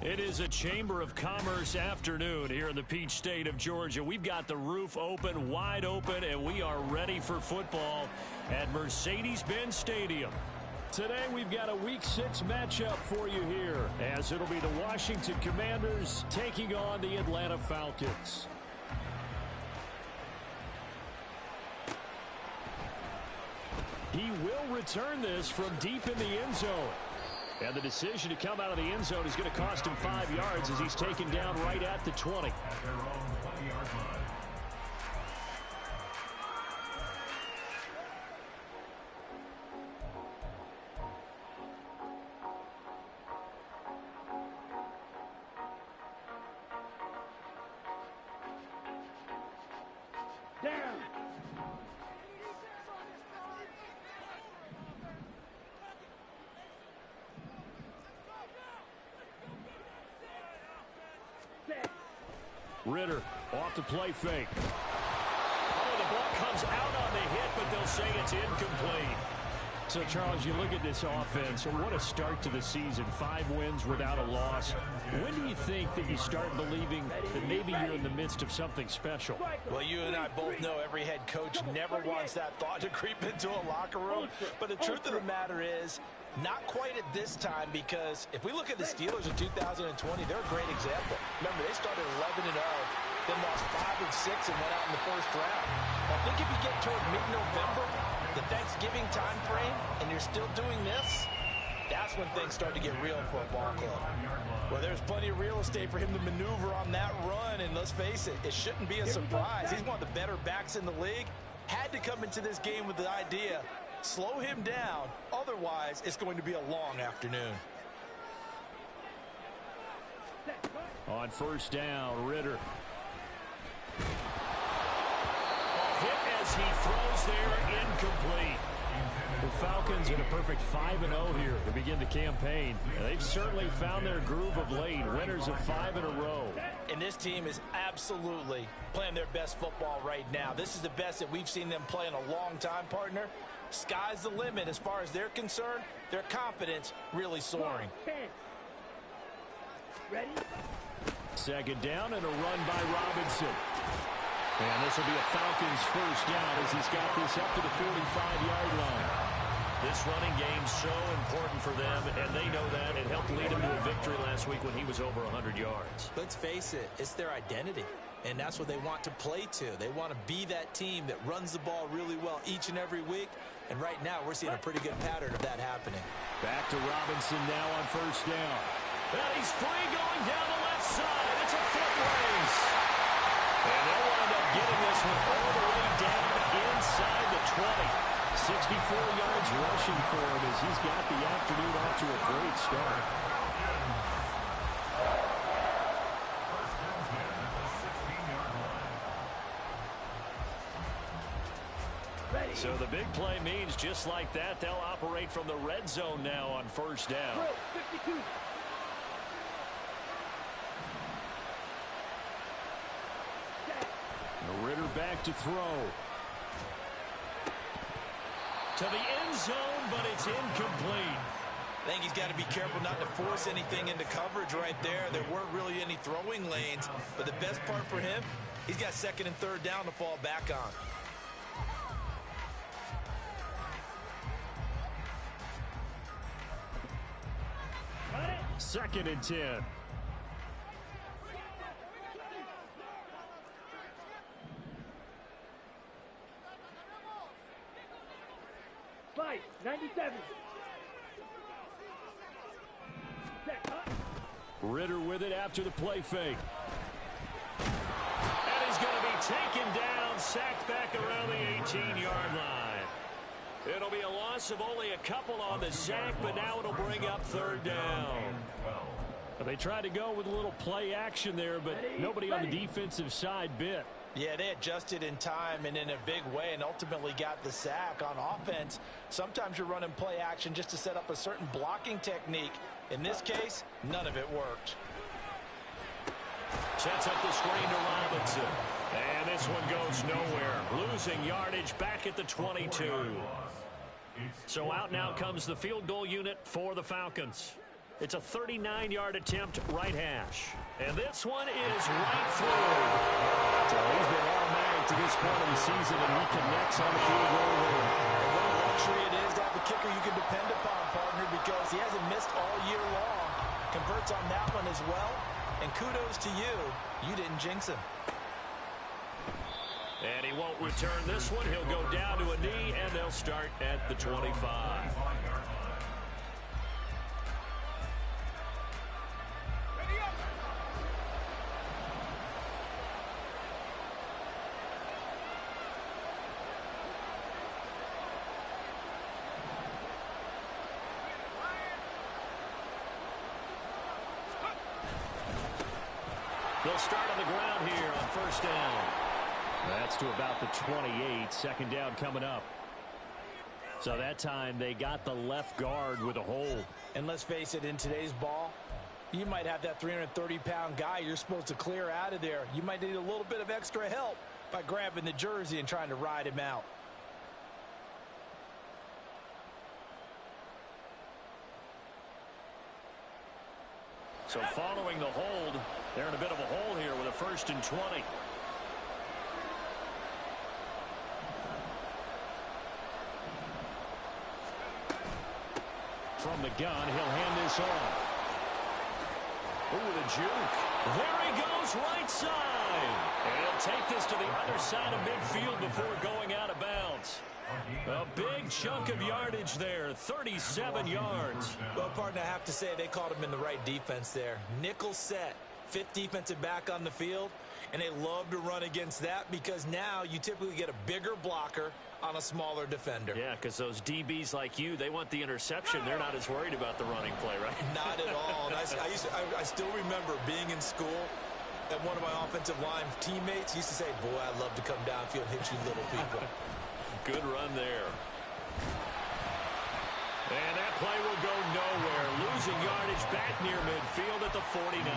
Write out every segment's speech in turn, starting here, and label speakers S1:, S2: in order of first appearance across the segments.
S1: It is a Chamber of Commerce afternoon here in the Peach State of Georgia. We've got the roof open, wide open, and we are ready for football at Mercedes-Benz Stadium. Today we've got a Week 6 matchup for you here, as it'll be the Washington Commanders taking on the Atlanta Falcons. He will return this from deep in the end zone. And the decision to come out of the end zone is going to cost him 5 yards as he's taken down right at the 20.
S2: At their own 20-yard line.
S1: Ridder off the play fake. Oh, the ball comes out on the hit, but they'll say it's incomplete. So, Charles, you look at this offense, what a start to the season. 5 wins without a loss. When do you think that you start believing that maybe you're in the midst of something special?
S3: Well, you and I both know every head coach never wants that thought to creep into a locker room. But the truth of the matter is, not quite at this time, because if we look at the Steelers in 2020, they're a great example. Remember, they started 11-0, then lost 5-6 and went out in the first round. I think if you get toward mid-November, the Thanksgiving time frame, and you're still doing this, that's when things start to get real for a ball club. Well, there's plenty of real estate for him to maneuver on that run, and let's face it, it shouldn't be a surprise. He's one of the better backs in the league. Had to come into this game with the idea, slow him down, otherwise it's going to be a long afternoon.
S1: On first down, Ridder. Hit as he throws there, incomplete. The Falcons in a perfect 5-0 here to begin the campaign. They've certainly found their groove of late, winners of 5 in a row.
S3: And this team is absolutely playing their best football right now. This is the best that we've seen them play in a long time, partner. Sky's the limit as far as they're concerned. Their confidence really soaring.
S4: Ready?
S1: Second down and a run by Robinson. And this will be a Falcons first down as he's got this up to the 45-yard line. This running game's so important for them, and they know that. It helped lead them to a victory last week when he was over 100 yards.
S3: Let's face it, it's their identity, and that's what they want to play to. They want to be that team that runs the ball really well each and every week, and right now we're seeing a pretty good pattern of that happening.
S1: Back to Robinson now on first down. And he's free going down the left side. It's a foot race. And they'll wind up getting this one all the way down inside the 20. 64 yards rushing for him as he's got the afternoon off to a great start. So the big play means just like that, they'll operate from the red zone now on first down.
S4: 52.
S1: Ridder back to throw. To the end zone, but it's incomplete.
S3: I think he's got to be careful not to force anything into coverage right there. There weren't really any throwing lanes, but the best part for him, he's got second and third down to fall back on.
S1: Second and 10.
S4: Fight, 97.
S1: Ridder with it after the play fake. And he's going to be taken down, sacked back around the 18-yard line. It'll be a loss of only a couple on the sack, but now it'll bring up third down. They tried to go with a little play action there, but nobody on the defensive side bit.
S3: Yeah, they adjusted in time and in a big way and ultimately got the sack. On offense, sometimes you're running play action just to set up a certain blocking technique. In this case, none of it worked.
S1: Sets up the screen to Robinson. And this one goes nowhere. Losing yardage back at the 22. So out now comes the field goal unit for the Falcons. It's a 39-yard attempt, right hash. And this one is right through. So he's been automatic to this point of the season, and he connects on the field goal there.
S3: What a luxury it is to have a kicker you can depend upon, partner, because he hasn't missed all year long. Converts on that one as well. And kudos to you. You didn't jinx him.
S1: And he won't return this one. He'll go down to a knee, and they'll start at the 25. They'll start on the ground here on first down. That's to about the 28. Second down coming up. So that time they got the left guard with a hold.
S3: And let's face it, in today's ball, you might have that 330-pound guy you're supposed to clear out of there. You might need a little bit of extra help by grabbing the jersey and trying to ride him out.
S1: So following the hold, they're in a bit of a hole here with a 1st and 20. From the gun, he'll hand this off. Ooh, the juke. There he goes, right side. And he'll take this to the other side of midfield before going out of bounds. A big chunk of yardage there, 37 yards.
S3: Well, partner, I have to say they called him in the right defense there. Nickel set, 5th defensive back on the field, and they love to run against that because now you typically get a bigger blocker on a smaller defender.
S1: Yeah, because those DBs like you, they want the interception. They're not as worried about the running play, right?
S3: Not at all. And I still remember being in school, and one of my offensive line teammates used to say, boy, I'd love to come downfield and hit you little people.
S1: Good run there. And that play will go nowhere. Losing yardage back near midfield at the 49.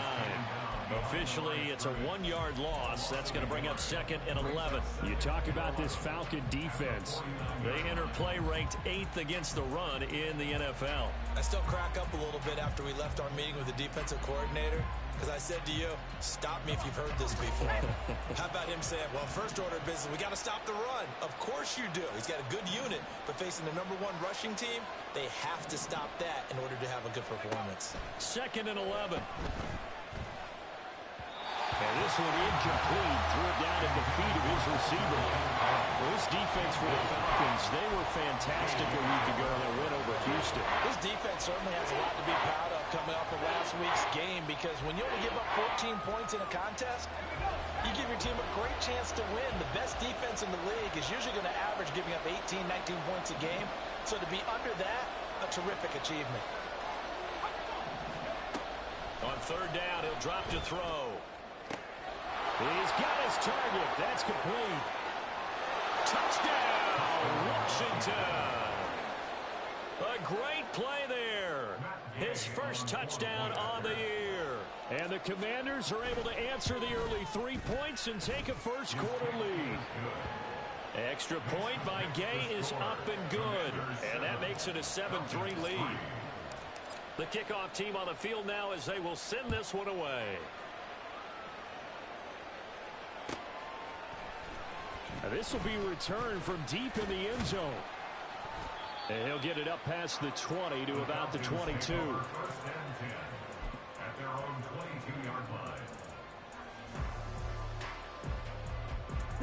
S1: Officially, it's a 1-yard loss. That's going to bring up 2nd and 11. You talk about this Falcon defense. They enter play ranked 8th against the run in the NFL.
S3: I still crack up a little bit after we left our meeting with the defensive coordinator because I said to you, stop me if you've heard this before. How about him saying, well, first order of business, we got to stop the run. Of course you do. He's got a good unit, but facing the #1 rushing team, they have to stop that in order to have a good performance.
S1: 2nd and 11. And this one incomplete. Threw it down at the feet of his receiver. Well, this defense for the Falcons, they were fantastic a week ago in their win over Houston.
S3: This defense certainly has a lot to be proud of coming off of last week's game because when you only give up 14 points in a contest, you give your team a great chance to win. The best defense in the league is usually going to average giving up 18, 19 points a game. So to be under that, a terrific achievement.
S1: On 3rd down, he'll drop to throw. He's got his target. That's complete. Touchdown, Washington. A great play there. His first touchdown on the year. And the Commanders are able to answer the early 3 points and take a first-quarter lead. Extra point by Gay is up and good. And that makes it a 7-3 lead. The kickoff team on the field now as they will send this one away. This will be returned from deep in the end zone. And he'll get it up past the 20 to about the 22.
S2: At their own 22-yard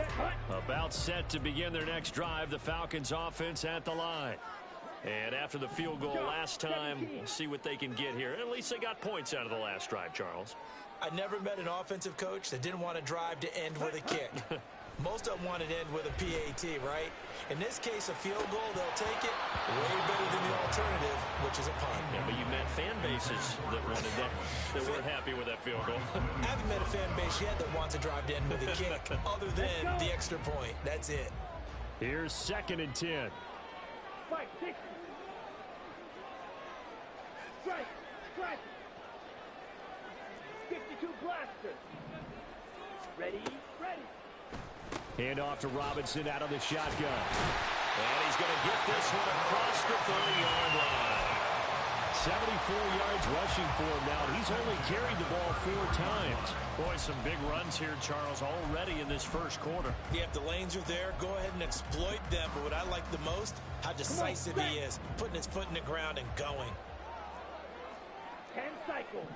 S2: line.
S1: About set to begin their next drive. The Falcons offense at the line. And after the field goal last time, we'll see what they can get here. At least they got points out of the last drive, Charles.
S3: I never met an offensive coach that didn't want to drive to end with a kick. Most of them want to end with a PAT, right? In this case, a field goal, they'll take it way better than the alternative, which is a punt.
S1: Yeah, but you met fan bases that wanted that weren't happy with that field goal.
S3: I haven't met a fan base yet that wants to drive to end with a kick, other than the extra point. That's it.
S1: Here's 2nd and 10.
S4: Strike, 6. Strike, strike. 52 blaster. Ready, ready.
S1: Hand off to Robinson out of the shotgun. And he's going to get this one across the 30-yard line. 74 yards rushing for him now. He's only carried the ball 4 times. Boy, some big runs here, Charles, already in this first quarter.
S3: Yeah, if the lanes are there, go ahead and exploit them. But what I like the most, how decisive he is, putting his foot in the ground and going.
S4: 10 cycles.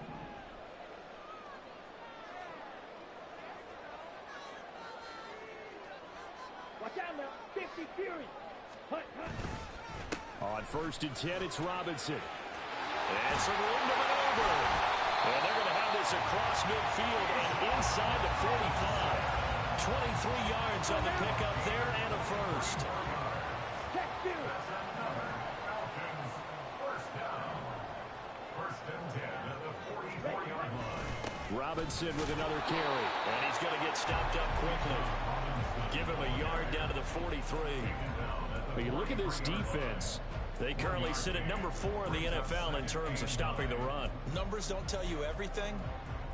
S4: Watch out now. 50 Fury. Hunt, hunt.
S1: On 1st and 10, it's Robinson. And some room to maneuver. And they're going to have this across midfield and inside the 45. 23 yards on the pickup there and a first.
S4: Check 2.
S2: Falcons, first down. 1st and 10 at the 44-yard line.
S1: Robinson with another carry. And he's going to get stopped up quickly. Give him a yard down to the 43. But you look at this defense. They currently sit at number 4 in the NFL in terms of stopping the run.
S3: Numbers don't tell you everything,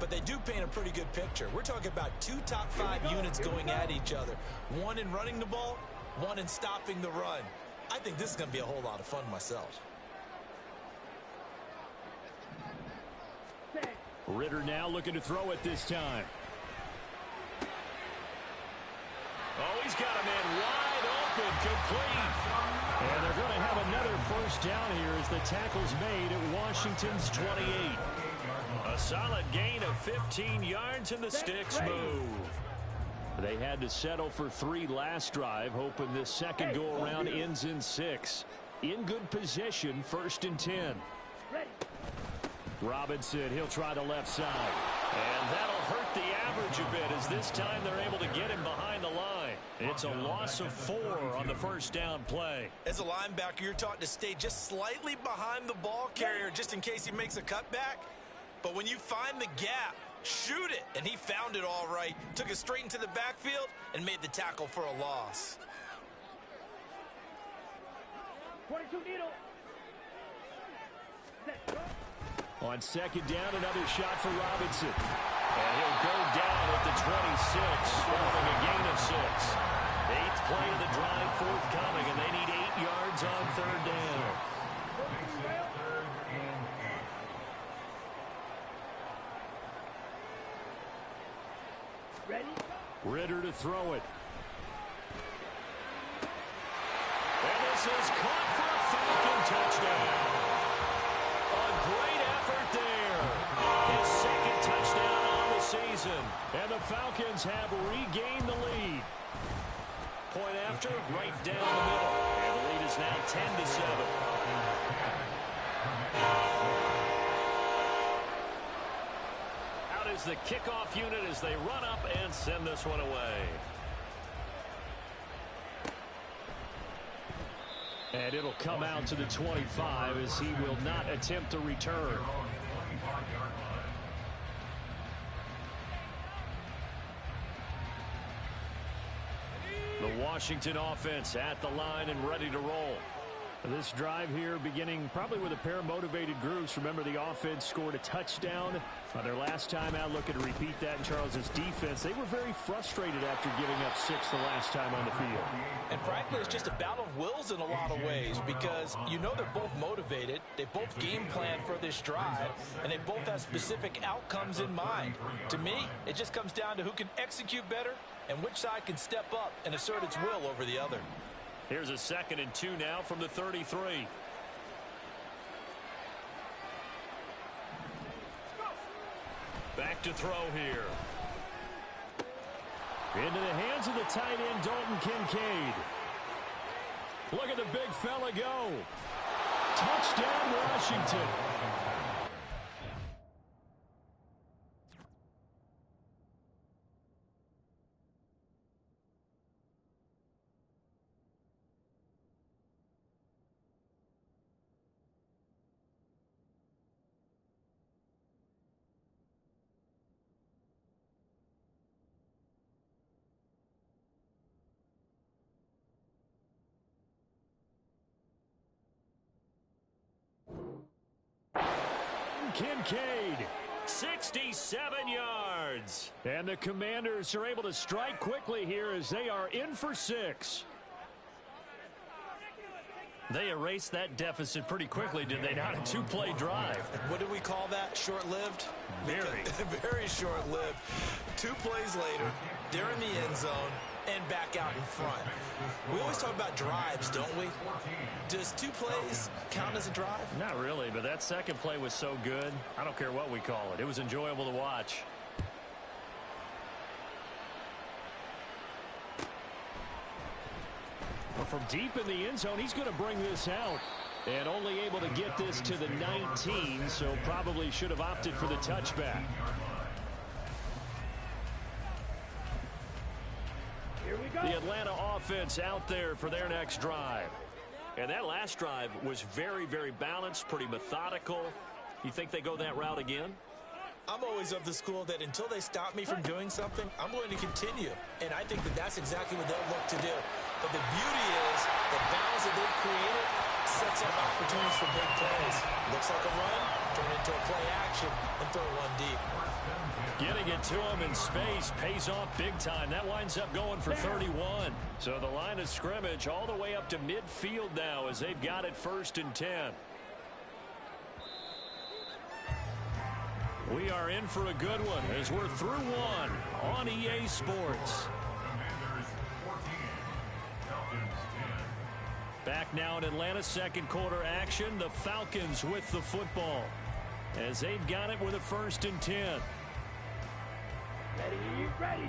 S3: but they do paint a pretty good picture. We're talking about 2 top 5 units going at each other. One in running the ball, one in stopping the run. I think this is going to be a whole lot of fun myself.
S1: Ritter now looking to throw it this time. Oh, he's got a man wide open, complete. And they're going to have another first down here as the tackle's made at Washington's 28. A solid gain of 15 yards and the sticks move. They had to settle for 3 last drive, hoping this second go-around ends in 6. In good position, 1st and 10. Robinson, he'll try the left side. And that'll hurt the average a bit as this time they're able to get him behind the line. It's a loss of 4 on the first down play.
S3: As a linebacker, you're taught to stay just slightly behind the ball carrier just in case he makes a cutback. But when you find the gap, shoot it. And he found it all right. Took it straight into the backfield and made the tackle for a loss.
S4: 22 needle.
S1: On 2nd down, another shot for Robinson. And he'll go down at the 26, following a gain of 6. 8th play of the drive forthcoming, and they need 8 yards on 3rd down.
S4: Ready?
S1: Ritter to throw it. And this is caught for a Falcon touchdown. A great effort there. His 2nd touchdown on the season. And the Falcons have regained the lead. Point after, right down the middle. And the lead is now 10-7. Out is the kickoff unit as they run up and send this one away. And it'll come out to the 25 as he will not attempt to return. The Washington offense at the line and ready to roll. This drive here beginning probably with a pair of motivated groups. Remember, the offense scored a touchdown on their last time out. Looking to repeat that in Charles's defense. They were very frustrated after giving up 6 the last time on the field.
S3: And frankly, it's just a battle of wills in a lot of ways because you know they're both motivated. They both game plan for this drive, and they both have specific outcomes in mind. To me, it just comes down to who can execute better and which side can step up and assert its will over the other.
S1: Here's a 2nd and 2 now from the 33. Back to throw here. Into the hands of the tight end, Dalton Kincaid. Look at the big fella go. Touchdown, Washington. Kincaid, 67 yards. And the Commanders are able to strike quickly here as they are in for 6. They erased that deficit pretty quickly, did they not? A two-play drive.
S3: What do we call that? Short-lived?
S1: Very.
S3: Very short-lived. 2 plays later, they're in the end zone and back out in front. We always talk about drives, don't we? Does 2 plays count as a drive?
S1: Not really, but that second play was so good. I don't care what we call it. It was enjoyable to watch. Well, from deep in the end zone, he's going to bring this out. And only able to get this to the 19, so probably should have opted for the touchback.
S4: Here we go.
S1: The Atlanta offense out there for their next drive. And that last drive was very, very balanced, pretty methodical. You think they go that route again?
S3: I'm always of the school that until they stop me from doing something, I'm going to continue. And I think that that's exactly what they'll look to do. But the beauty is the balance that they've created sets up opportunities for big plays. Looks like a run, turn into a play action, and throw one deep.
S1: Getting it to him in space pays off big time. That winds up going for 31. So the line of scrimmage all the way up to midfield now as they've got it 1st and 10. We are in for a good one as we're through one on EA Sports.
S2: Commanders 14, Falcons 10.
S1: Back now in Atlanta, second quarter action. The Falcons with the football as they've got it with a 1st and 10.
S4: Ready, ready.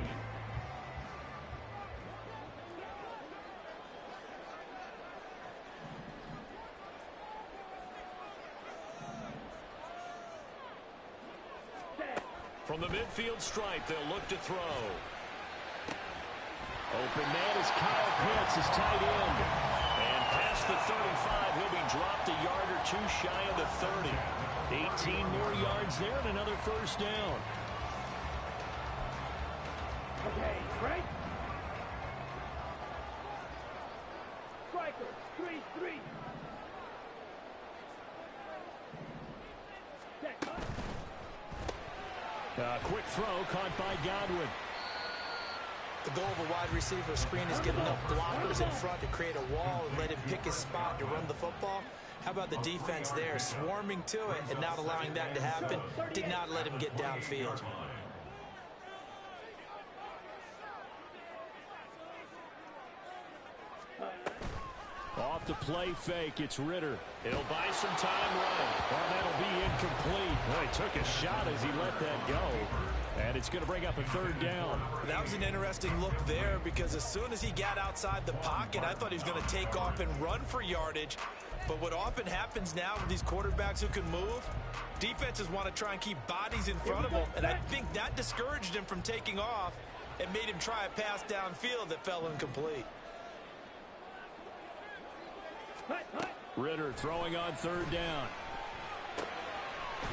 S1: From the midfield stripe, they'll look to throw. Open man is Kyle Pitts, his tight end. And past the 35, he'll be dropped a yard or 2 shy of the 30. 18 more yards there and another 1st down.
S4: Okay, right. Striker, 3-3. Set up.
S1: Quick throw caught by Godwin.
S3: The goal of a wide receiver screen is get enough blockers in front to create a wall and let him pick his spot to run the football. How about the defense there, swarming to it and not allowing that to happen? Did not let him get downfield.
S1: Off the play fake, it's Ritter. He'll buy some time running. Well, that'll be incomplete. Well, he took a shot as he let that go. And it's going to bring up a 3rd down.
S3: That was an interesting look there because as soon as he got outside the pocket, I thought he was going to take off and run for yardage. But what often happens now with these quarterbacks who can move, defenses want to try and keep bodies in front of them. And I think that discouraged him from taking off and made him try a pass downfield that fell incomplete.
S1: Ritter throwing on 3rd down.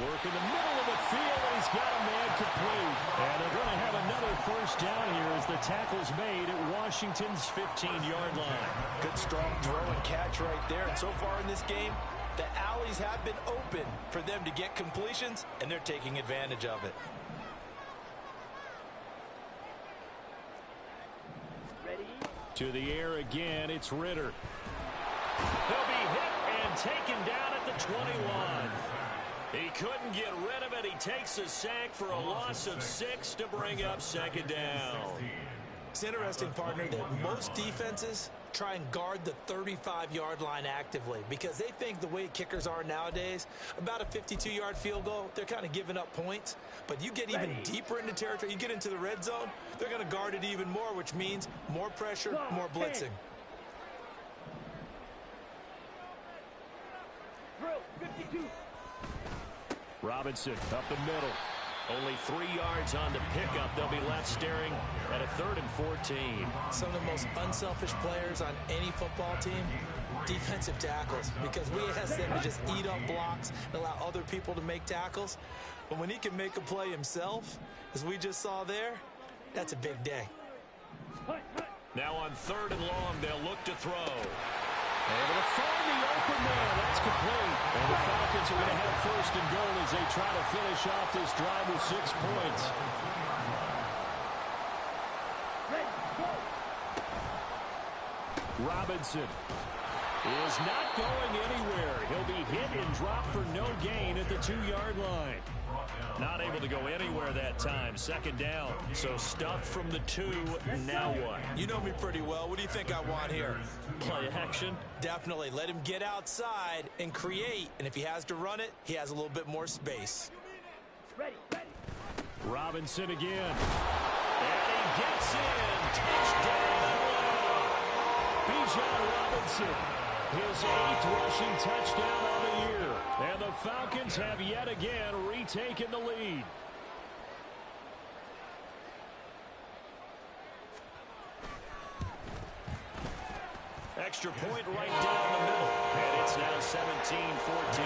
S1: Work in the middle of the field, and he's got a man complete. And they're going to have another 1st down here as the tackle's made at Washington's 15-yard line.
S3: Good strong throw and catch right there. And so far in this game, the alleys have been open for them to get completions, and they're taking advantage of it.
S4: Ready.
S1: To the air again, it's Ritter. He'll be hit and taken down at the 21. He couldn't get rid of it. He takes a sack for a loss of 6 to bring up 2nd down.
S3: It's interesting, partner, that most defenses try and guard the 35-yard line actively because they think the way kickers are nowadays, about a 52-yard field goal, they're kind of giving up points. But you get even deeper into territory, you get into the red zone, they're going to guard it even more, which means more pressure, more blitzing.
S4: Drill, 52.
S1: Robinson up the middle. Only 3 yards on the pickup. They'll be left staring at a 3rd and 14.
S3: Some of the most unselfish players on any football team, defensive tackles, because we ask them to just eat up blocks and allow other people to make tackles. But when he can make a play himself, as we just saw there, that's a big day.
S1: Now on 3rd and long, they'll look to throw. Able to find the open man. That's complete. And the Falcons are going to have 1st and goal as they try to finish off this drive with 6 points. Robinson is not going anywhere. He'll be hit and dropped for no gain at the 2-yard line. Not able to go anywhere that time. Second down. So stuffed from the 2. Now what?
S3: You know me pretty well. What do you think I want here?
S1: Play action.
S3: Definitely. Let him get outside and create. And if he has to run it, he has a little bit more space.
S4: Ready, ready.
S1: Robinson again. And he gets in. Touchdown. Bijan Robinson. His 8th rushing touchdown on the year. And the Falcons have yet again retaken the lead. Extra point right down the middle. And it's now 17-14.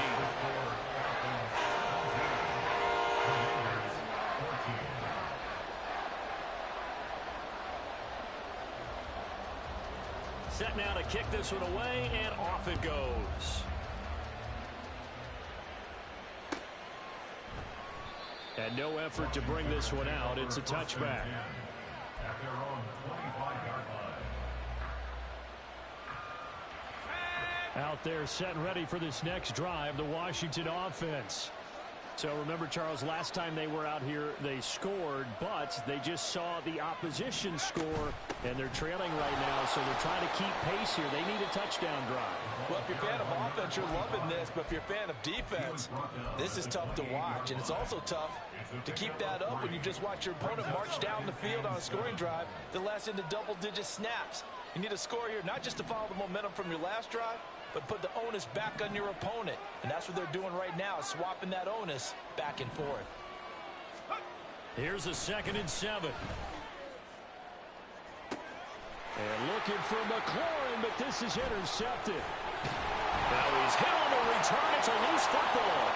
S1: Set now to kick this one away, and off it goes. And no effort to bring this one out. It's a touchback.
S2: At their own 25-yard line.
S1: Out there set and ready for this next drive, the Washington offense. So remember, Charles, last time they were out here, they scored, but they just saw the opposition score, and they're trailing right now, so they're trying to keep pace here. They need a touchdown drive.
S3: Well, if you're a fan of offense, you're loving this, but if you're a fan of defense, this is tough to watch, and it's also tough to keep that up when you just watch your opponent march down the field on a scoring drive that lasts into double-digit snaps. You need a score here, not just to follow the momentum from your last drive, but put the onus back on your opponent. And that's what they're doing right now, swapping that onus back and forth.
S1: Here's a 2nd and 7. And looking for McLaurin, but this is intercepted. Now he's hit on the return. It's a loose football.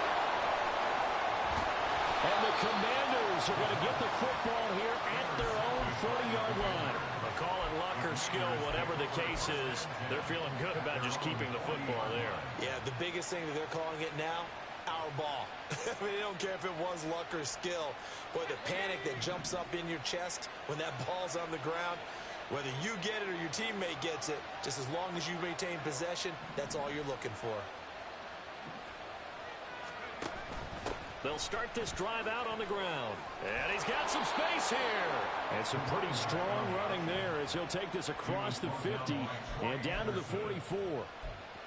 S1: And the Commanders are going to get the football here at their own 40-yard line. Call it luck or skill, whatever the case is, they're feeling good about just keeping the football there.
S3: Yeah, the biggest thing that they're calling it now, our ball. I mean, they don't care if it was luck or skill. Boy, the panic that jumps up in your chest when that ball's on the ground, whether you get it or your teammate gets it, just as long as you maintain possession, that's all you're looking for.
S1: They'll start this drive out on the ground. And he's got some space here. And some pretty strong running there as he'll take this across the 50 and down to the 44.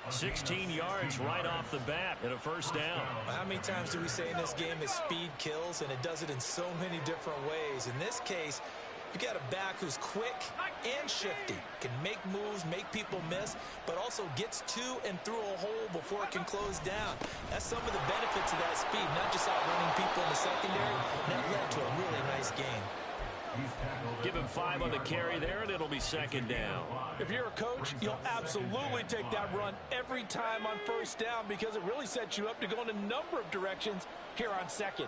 S1: 16 yards right off the bat and a first down.
S3: How many times do we say in this game that speed kills, and it does it in so many different ways? In this case, you got a back who's quick and shifty, can make moves, make people miss, but also gets to and through a hole before it can close down. That's some of the benefits of that speed, not just outrunning people in the secondary. That led to a really nice game.
S1: Give him 5 on the carry there, and it'll be 2nd down.
S3: If you're a coach, you'll absolutely take that run every time on 1st down because it really sets you up to go in a number of directions here on 2nd.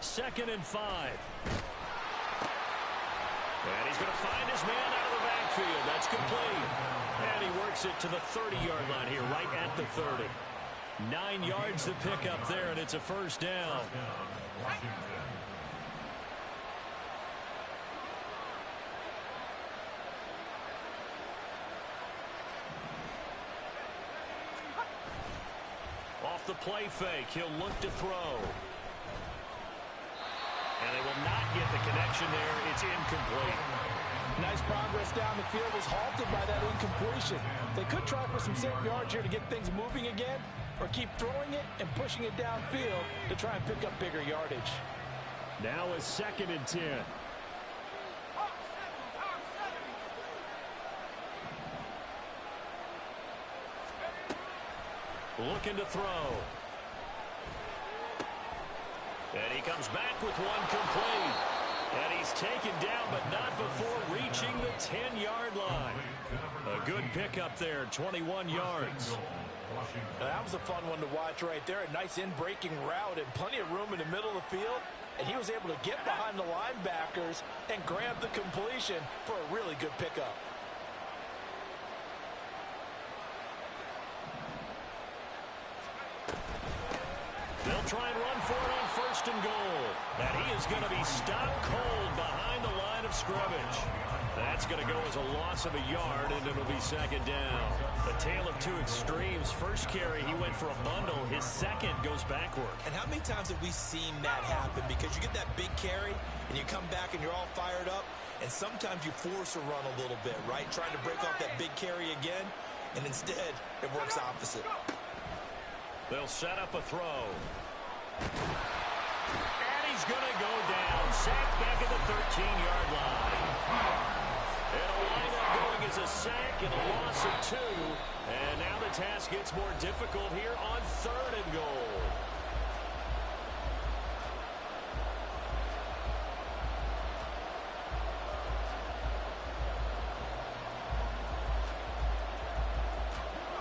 S1: Second and 5. And he's going to find his man out of the backfield. That's complete. And he works it to the 30-yard line here, right at the 30. 9 yards to pick up there, and it's a first down. Off the play fake, he'll look to throw. And they will not get the connection there. It's incomplete.
S3: Nice progress down the field was halted by that incompletion. They could try for some safe yards here to get things moving again, or keep throwing it and pushing it downfield to try and pick up bigger yardage.
S1: Now a 2nd and 10. Looking to throw. And he comes back with one complete. And he's taken down, but not before reaching the 10-yard line. A good pickup there, 21 yards.
S3: Now, that was a fun one to watch right there. A nice in-breaking route and plenty of room in the middle of the field. And he was able to get behind the linebackers and grab the completion for a really good pickup.
S1: They'll try and first and goal. And he is going to be stopped cold behind the line of scrimmage. That's going to go as a loss of a yard, and it'll be second down. A tale of two extremes. First carry, he went for a bundle. His second goes backward.
S3: And how many times have we seen that happen? Because you get that big carry, and you come back and you're all fired up, and sometimes you force a run a little bit, right? Trying to break off that big carry again, and instead it works opposite.
S1: They'll set up a throw. And he's going to go down. Sacked back at the 13-yard line. It'll wind up going as a sack and a loss of 2. And now the task gets more difficult here on third and goal.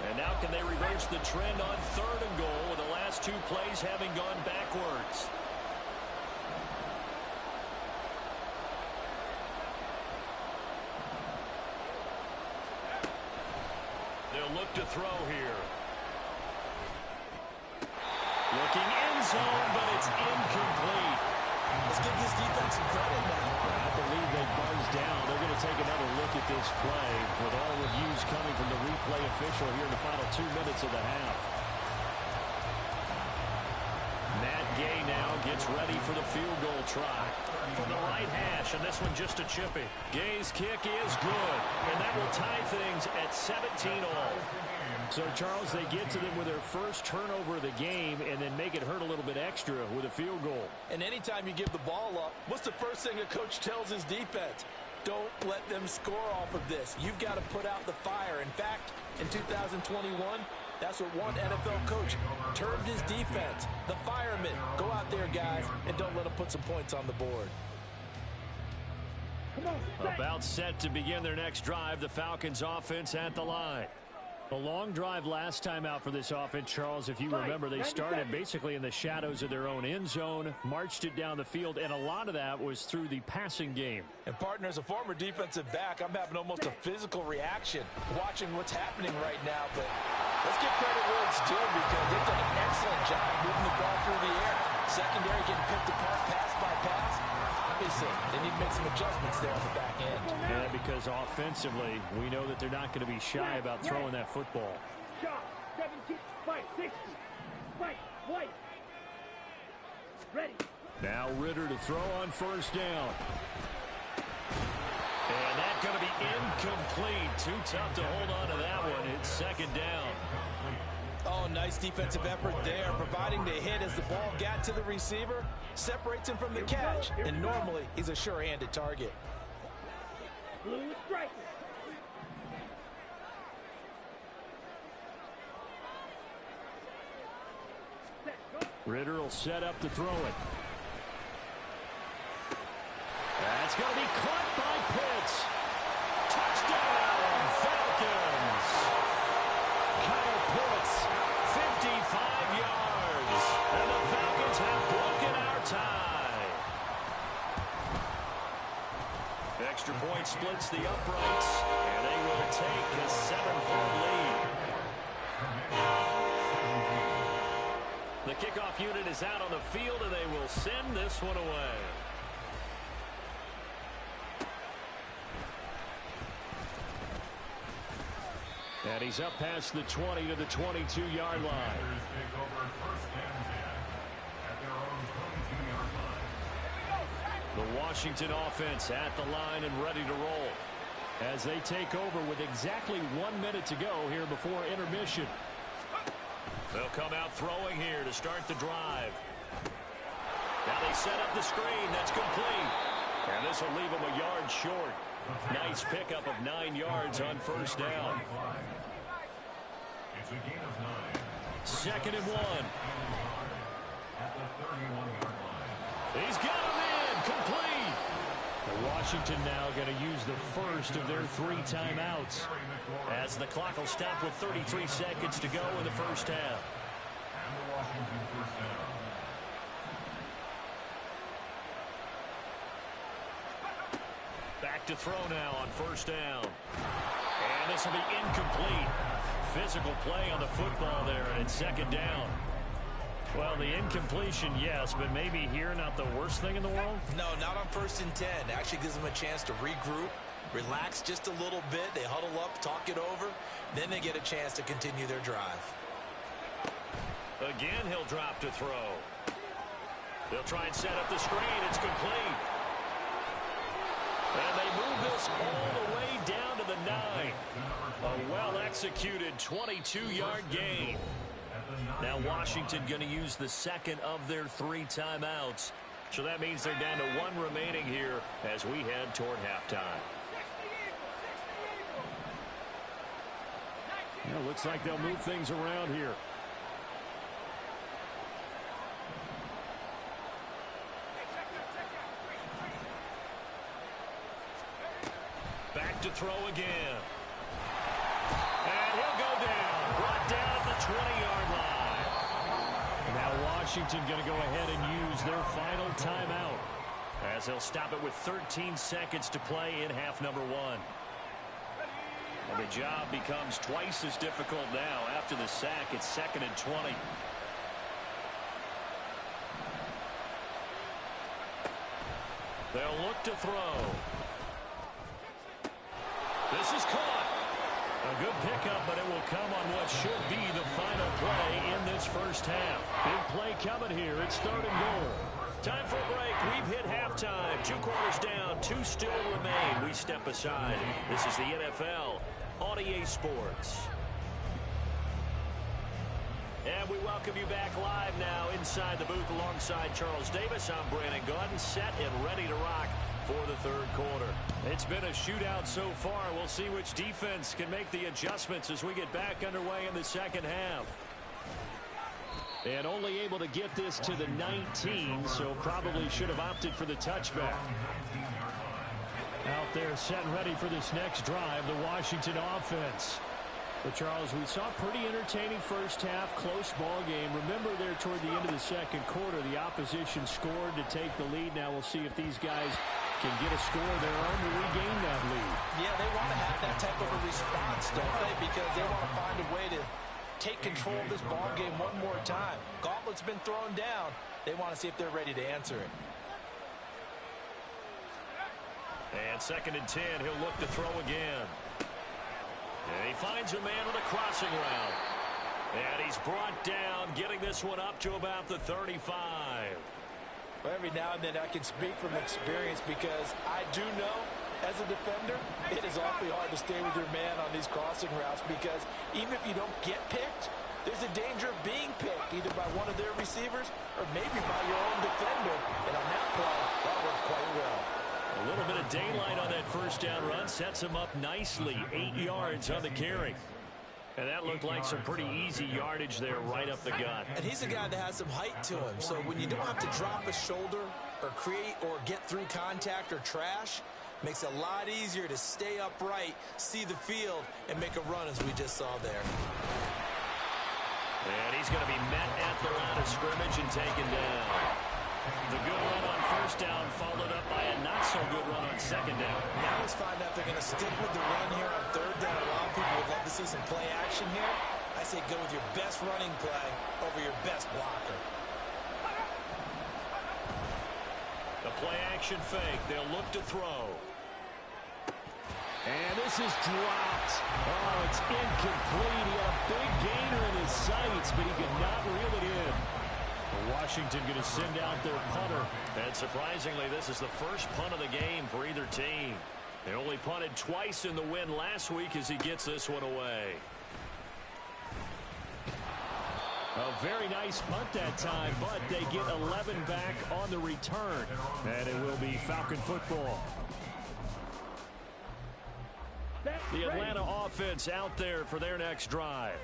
S1: And now can they reverse the trend on third and goal with the last 2 plays having gone backwards? They'll look to throw here. Looking end zone, but it's incomplete.
S3: Let's give this defense some credit now.
S1: I believe they buzzed down. They're going to take another look at this play with all reviews coming from the replay official here in the final 2 minutes of the half. Matt Gay now gets ready for the field goal try from the right hash, and this one just a chippy. Gay's kick is good, and that will tie things at 17-all. So, Charles, they get to them with their first turnover of the game and then make it hurt a little bit extra with a field goal.
S3: And anytime you give the ball up, what's the first thing a coach tells his defense? Don't let them score off of this. You've got to put out the fire. In fact, in 2021, that's what one NFL coach termed his defense. The firemen. Go out there, guys, and don't let them put some points on the board.
S1: About set to begin their next drive, the Falcons offense at the line. A long drive last time out for this offense, Charles. If you remember, they started basically in the shadows of their own end zone, marched it down the field, and a lot of that was through the passing game.
S3: And, partner, as a former defensive back, I'm having almost a physical reaction watching what's happening right now. But let's give credit where it's due because they've done an excellent job moving the ball through the air. Secondary getting picked apart pass by pass. Obviously, they need to make some adjustments there on the back end.
S1: Yeah, because offensively, we know that they're not going to be shy about throwing that football.
S4: Shot, 17, fight, 60, fight, white. Ready.
S1: Now Ritter to throw on first down. And that's going to be incomplete. Too tough to hold on to that one. It's second down.
S3: Oh, nice defensive effort there, providing the hit as the ball got to the receiver, separates him from the catch, and normally he's a sure-handed target.
S4: Blue striker.
S1: Ritter will set up to throw it. That's going to be caught by Pitts. Touchdown, Falcons. Kyle Pitts, 55 yards. And the Falcons have broken our tie. Extra point splits the uprights, and they will take a 7-point lead. The kickoff unit is out on the field, and they will send this one away. And he's up past the 20 to the 22-yard line. The Washington offense at the line and ready to roll as they take over with exactly 1 minute to go here before intermission. They'll come out throwing here to start the drive. Now they set up the screen. That's complete. And this will leave them a yard short. Nice pickup of 9 yards on first down.
S2: It's a gain of 9.
S1: Second and 1.
S2: At the 31-yard line.
S1: He's got him in. Complete. Washington now going to use the first of their 3 timeouts as the clock will stop with 33 seconds to go in the first half.
S2: And the Washington first down.
S1: Back to throw now on first down. And this will be incomplete. Physical play on the football there, and it's second down. Well, the incompletion, yes, but maybe here not the worst thing in the world?
S3: No, not on 1st and 10. Actually gives them a chance to regroup, relax just a little bit. They huddle up, talk it over. Then they get a chance to continue their drive.
S1: Again, he'll drop to throw. They'll try and set up the screen. It's complete. And they move this all the way down to the 9. A well-executed 22-yard gain. Now Washington going to use the second of their 3 timeouts. So that means they're down to 1 remaining here as we head toward halftime. Yeah, looks like they'll move things around here. Back to throw again. And he'll go down. Brought down at the 20-yard line. Now Washington going to go ahead and use their final timeout as they'll stop it with 13 seconds to play in half number 1. And the job becomes twice as difficult now. After the sack, it's 2nd and 20. They'll look to throw. This is caught. A good pickup, but it will come on what should be the final play in this first half. Big play coming here. It's 3rd and goal. Time for a break. We've hit halftime. 2 quarters down. 2 still remain. We step aside. This is the NFL on EA Sports. And we welcome you back live now inside the booth alongside Charles Davis. I'm Brandon Gaudin, set and ready to rock for the 3rd quarter. It's been a shootout so far. We'll see which defense can make the adjustments as we get back underway in the 2nd half. And only able to get this to the 19, so probably should have opted for the touchback. Out there set and ready for this next drive, the Washington offense. But, Charles, we saw a pretty entertaining first half, close ball game. Remember there toward the end of the 2nd quarter, the opposition scored to take the lead. Now we'll see if these guys can get a score of their own to regain that lead.
S3: Yeah, they want to have that type of a response, don't they? Because they want to find a way to take control of this ball game one more time. Gauntlet's been thrown down. They want to see if they're ready to answer it.
S1: And 2nd and 10, he'll look to throw again. And he finds a man with a crossing route. And he's brought down, getting this one up to about the 35.
S3: Well, every now and then I can speak from experience because I do know, as a defender, it is awfully hard to stay with your man on these crossing routes because even if you don't get picked, there's a danger of being picked either by one of their receivers or maybe by your own defender. And on that play, that worked quite well.
S1: A little bit of daylight on that first down run sets him up nicely. 8 yards on the carry. And that looked like some pretty easy yardage there right up the gut.
S3: And he's a guy that has some height to him. So when you don't have to drop a shoulder or create or get through contact or trash, makes it a lot easier to stay upright, see the field, and make a run as we just saw there.
S1: And he's going to be met at the line of scrimmage and taken down. The good run on first down followed up by a not-so-good run on 2nd down.
S3: Now let's find out if they're going to stick with the run here on 3rd down. A lot of people would love to see some play action here. I say go with your best running play over your best blocker.
S1: The play-action fake. They'll look to throw. And this is dropped. Oh, it's incomplete. He had a big gainer in his sights, but he could not reel it in. Washington going to send out their punter. And surprisingly, this is the first punt of the game for either team. They only punted twice in the win last week as he gets this one away. A very nice punt that time, but they get 11 back on the return. And it will be Falcon football. The Atlanta offense out there for their next drive.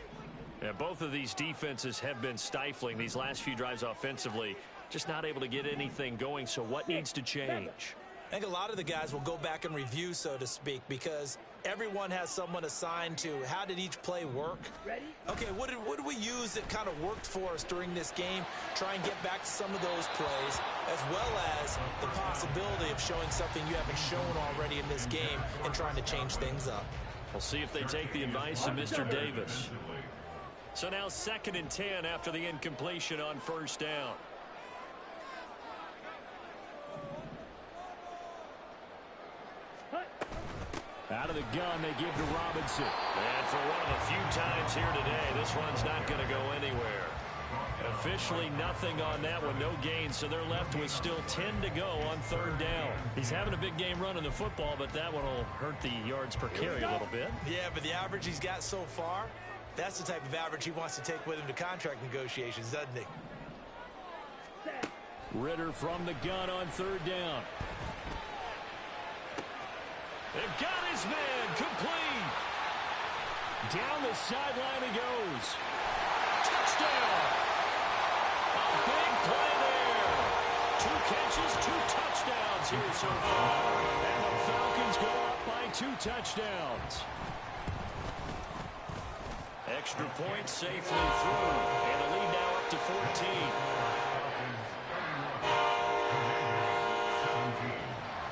S1: And both of these defenses have been stifling these last few drives offensively. Just not able to get anything going, so what needs to change?
S3: I think a lot of the guys will go back and review, so to speak, because everyone has someone assigned to how did each play work. Okay, what did we use that kind of worked for us during this game? Try and get back to some of those plays, as well as the possibility of showing something you haven't shown already in this game and trying to change things up.
S1: We'll see if they take the advice of Mr. Davis. So now 2nd and 10 after the incompletion on first down. Out of the gun, they give to Robinson. And for one of the few times here today, this one's not going to go anywhere. Officially nothing on that one, no gain, so they're left with still 10 to go on 3rd down. He's having a big game running the football, but that one will hurt the yards per carry a little bit.
S3: Yeah, but the average he's got so far, that's the type of average he wants to take with him to contract negotiations, doesn't he?
S1: Ritter from the gun on 3rd down. They've got his man complete. Down the sideline he goes. Touchdown. A big play there. 2 catches, 2 touchdowns here so far. And the Falcons go up by 2 touchdowns. Extra point safely through. And a lead now up to 14.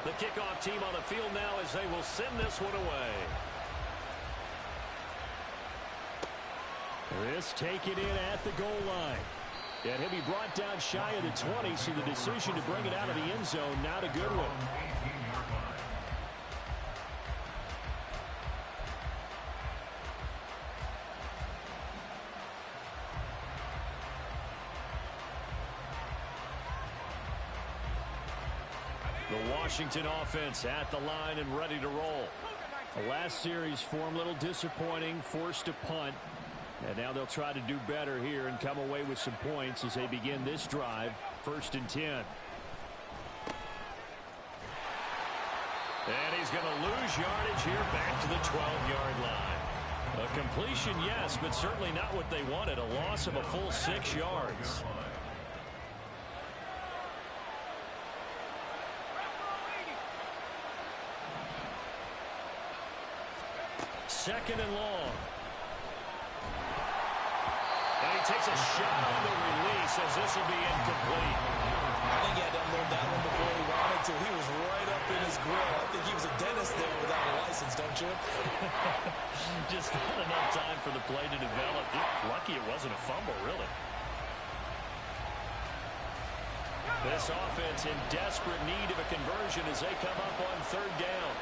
S1: The kickoff team on the field now as they will send this one away. This taken in at the goal line. And he'll be brought down shy of the 20, so the decision to bring it out of the end zone, not a good one. The Washington offense at the line and ready to roll. The last series for them, a little disappointing, forced to punt. And now they'll try to do better here and come away with some points as they begin this drive. 1st and 10. And he's going to lose yardage here back to the 12-yard line. A completion, yes, but certainly not what they wanted. A loss of a full 6 yards. 2nd and long. And he takes a shot on the release as this will be incomplete.
S3: I think he had to unload that one before he wanted to. He was right up in his grill. I think he was a dentist there without a license, don't you?
S1: Just not enough time for the play to develop. Lucky it wasn't a fumble, really. This offense in desperate need of a conversion as they come up on 3rd down.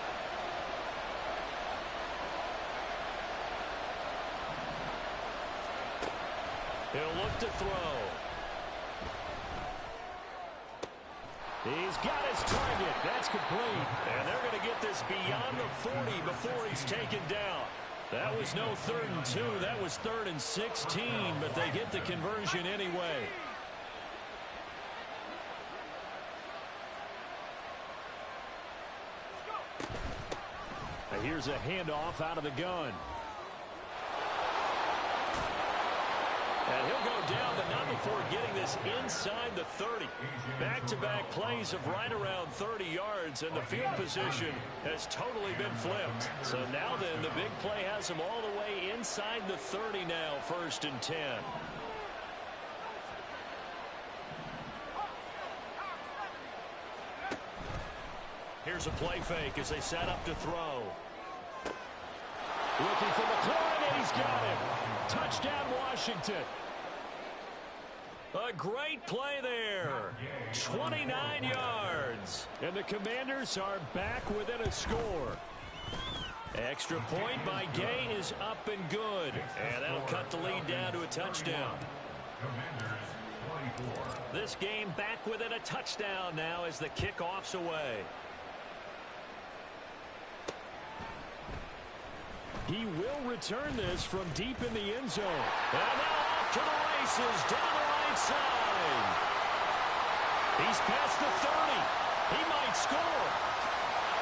S1: He'll look to throw. He's got his target. That's complete. And they're going to get this beyond the 40 before he's taken down. That was no 3rd and 2. That was 3rd and 16, but they get the conversion anyway. Now here's a handoff out of the gun. And he'll go down, but not before getting this inside the 30. Back-to-back plays of right around 30 yards, and the field position has totally been flipped. So now then, the big play has him all the way inside the 30 now, 1st and 10. Here's a play fake as they set up to throw. Looking for McLaurin, and he's got him. Touchdown, Washington. A great play there. 29 yards. And the Commanders are back within a score. Extra point by Gay is up and good. And that'll cut the lead down to a touchdown. This game back within a touchdown now as the kickoff's away. He will return this from deep in the end zone. And now off to the races down the right side. He's past the 30. He might score.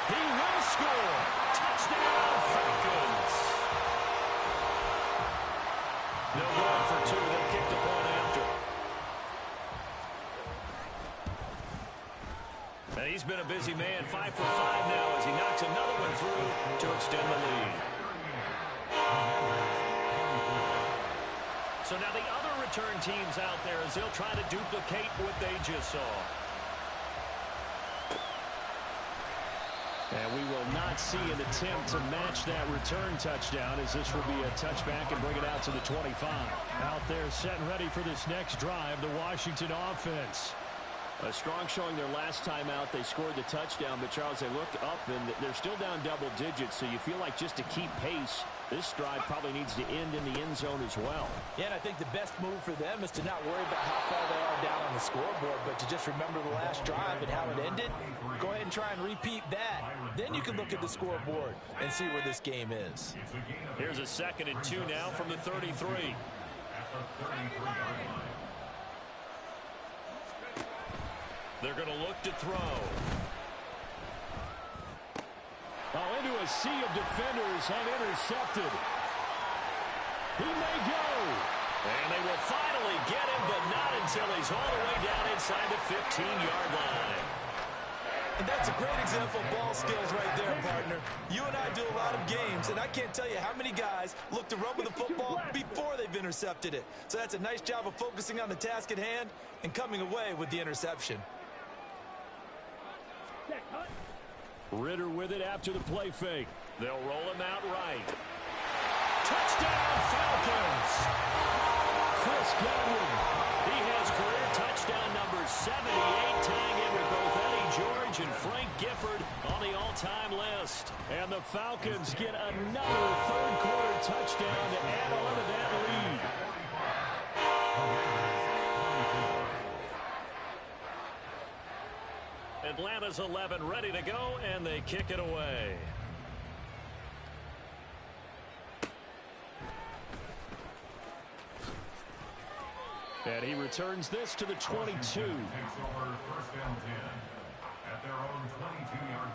S1: He will score. Touchdown, Falcons. No good for 2. They'll kick the point after. And he's been a busy man. 5 for 5 now as he knocks another one through to extend the lead. So now the other return teams out there as they'll try to duplicate what they just saw. And we will not see an attempt to match that return touchdown, as this will be a touchback and bring it out to the 25. Out there set and ready for this next drive, the Washington offense.
S5: A strong showing their last time out. They scored the touchdown, but Charles, they look up and they're still down double digits, so you feel like just to keep pace, this drive probably needs to end in the end zone as well.
S3: Yeah, and I think the best move for them is to not worry about how far they are down on the scoreboard, but to just remember the last drive and how it ended. Go ahead and try and repeat that. Then you can look at the scoreboard and see where this game is.
S1: Here's a 2nd and 2 now from the 33.
S2: At the 33-yard line.
S1: They're going to look to throw. Oh, into a sea of defenders and intercepted. He may go. And they will finally get him, but not until he's all the way down inside the 15-yard line.
S3: And that's a great example of ball skills right there, partner. You and I do a lot of games, and I can't tell you how many guys look to run with the football before they've intercepted it. So that's a nice job of focusing on the task at hand and coming away with the interception.
S1: Ritter with it after the play fake. They'll roll him out right. Touchdown, Falcons! Chris Godwin. He has career touchdown number 78, tying in with both Eddie George and Frank Gifford on the all-time list. And the Falcons get another third-quarter touchdown to add on to that lead. Atlanta's 11 ready to go, and they kick it away. And he returns this to the 22.
S2: Takes over 1st and 10 at their own 22-yard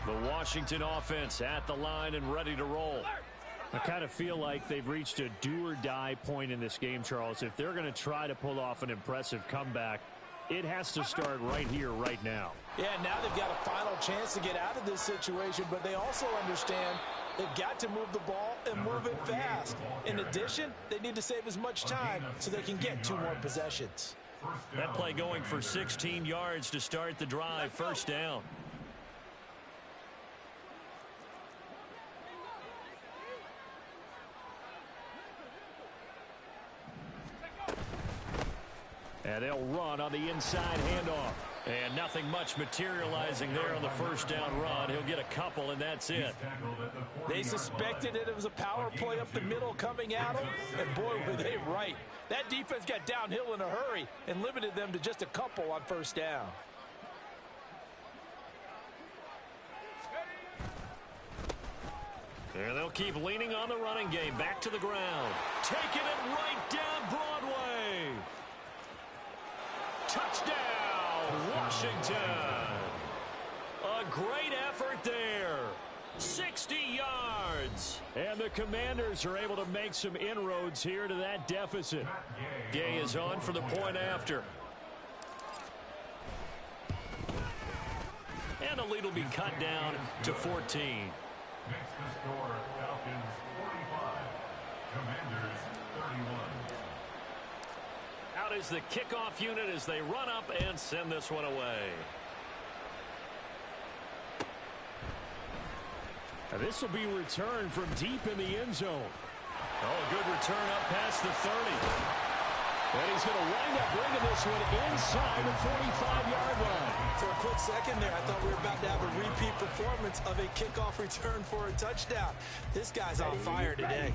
S2: line.
S1: The Washington offense at the line and ready to roll. I kind of feel like they've reached a do-or-die point in this game, Charles. If they're going to try to pull off an impressive comeback, it has to start right here, right now.
S3: Yeah, now they've got a final chance to get out of this situation, but they also understand they've got to move the ball and move it fast. In addition, they need to save as much time so they can get 2 more possessions.
S1: That play going for 16 yards to start the drive. 1st down. And they'll run on the inside handoff. And nothing much materializing there on the 1st down run. He'll get a couple, and that's it.
S3: They suspected it was a power play up the middle coming at them, and boy, were they right. That defense got downhill in a hurry and limited them to just a couple on 1st down.
S1: And they'll keep leaning on the running game. Back to the ground. Taking it right down Broadway. Touchdown, Washington. A great effort there. 60 yards. And the Commanders are able to make some inroads here to that deficit. Gay is on for the point after. And the lead will be cut down to 14.
S2: Makes the score Falcons 45, Commanders 31.
S1: Out is the kickoff unit as they run up and send this one away. Now this will be returned from deep in the end zone. Oh, a good return up past the 30. And he's going to wind up bringing this one inside the 45-yard line.
S3: For a quick second there, I thought we were about to have a repeat performance of a kickoff return for a touchdown. This guy's on fire today.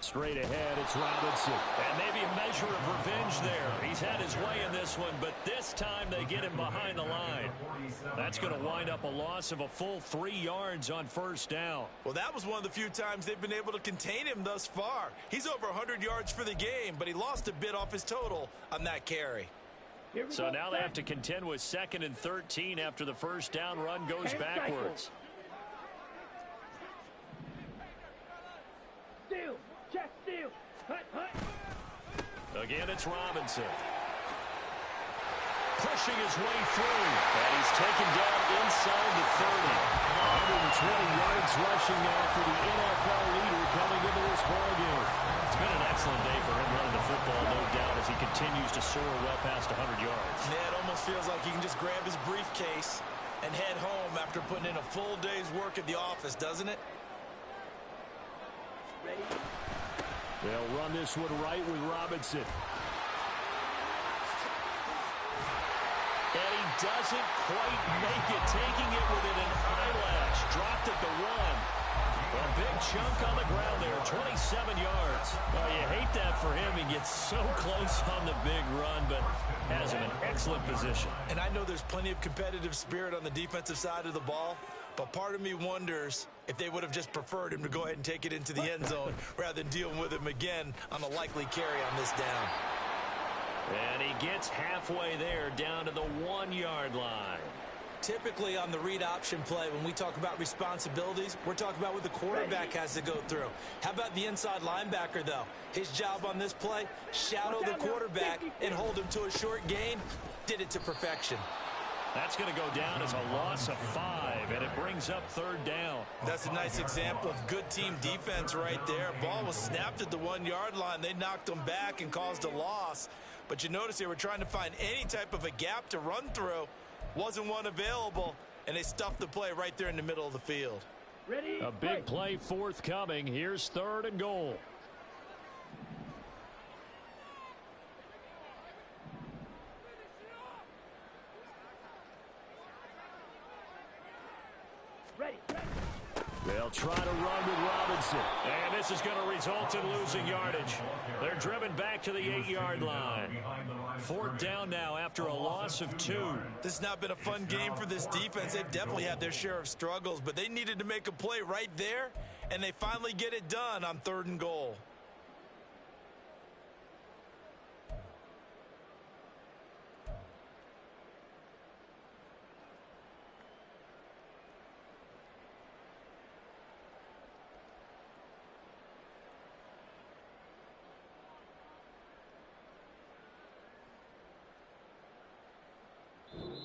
S1: Straight ahead, it's Robinson. And maybe a measure of revenge there. He's had his way in this one, but this time they get him behind the line. That's going to wind up a loss of a full 3 yards on 1st down.
S3: Well, that was one of the few times they've been able to contain him thus far. He's over 100 yards for the game, but he lost a bit off his total on that carry.
S1: So now they have to contend with 2nd and 13 after the 1st down run goes backwards.
S4: Steal. Check steal. Hut, hut.
S1: Again, it's Robinson. pushing his way through.
S5: And he's taken down inside the 30. 120 yards rushing now for the NFL leader coming into this ballgame.
S1: It's been an excellent day for him running the football, no doubt, as he continues to soar well past 100 yards.
S3: Yeah, it almost feels like he can just grab his briefcase and head home after putting in a full day's work at the office, doesn't it?
S5: They'll run this one right with Robinson.
S1: And he doesn't quite make it, taking it within an eyelash. Dropped at the 1. A big chunk on the ground there, 27 yards. Well, you hate that for him. He gets so close on the big run, but has him in excellent position.
S3: And I know there's plenty of competitive spirit on the defensive side of the ball, but part of me wonders if they would have just preferred him to go ahead and take it into the end zone rather than dealing with him again on a likely carry on this down.
S1: And he gets halfway there, down to the 1-yard line.
S3: Typically on the read option play, when we talk about responsibilities, we're talking about what the quarterback has to go through. How about the inside linebacker, though? His job on this play, shadow the quarterback and hold him to a short gain. Did it to perfection.
S1: That's going to go down as a loss of 5, and it brings up 3rd down.
S3: That's a nice example of good team defense right there. Ball was snapped at the 1-yard line. They knocked him back and caused a loss. But you notice they were trying to find any type of a gap to run through. Wasn't one available, and they stuffed the play right there in the middle of the field.
S4: Ready?
S1: A big play forthcoming. Here's 3rd and goal.
S4: Ready.
S1: They'll try to run with Robinson. And this is going to result in losing yardage. They're driven back to the 8-yard line. 4th down now after a loss of 2.
S3: This has not been a fun game for this defense. They've definitely had their share of struggles, but they needed to make a play right there, and they finally get it done on 3rd and goal.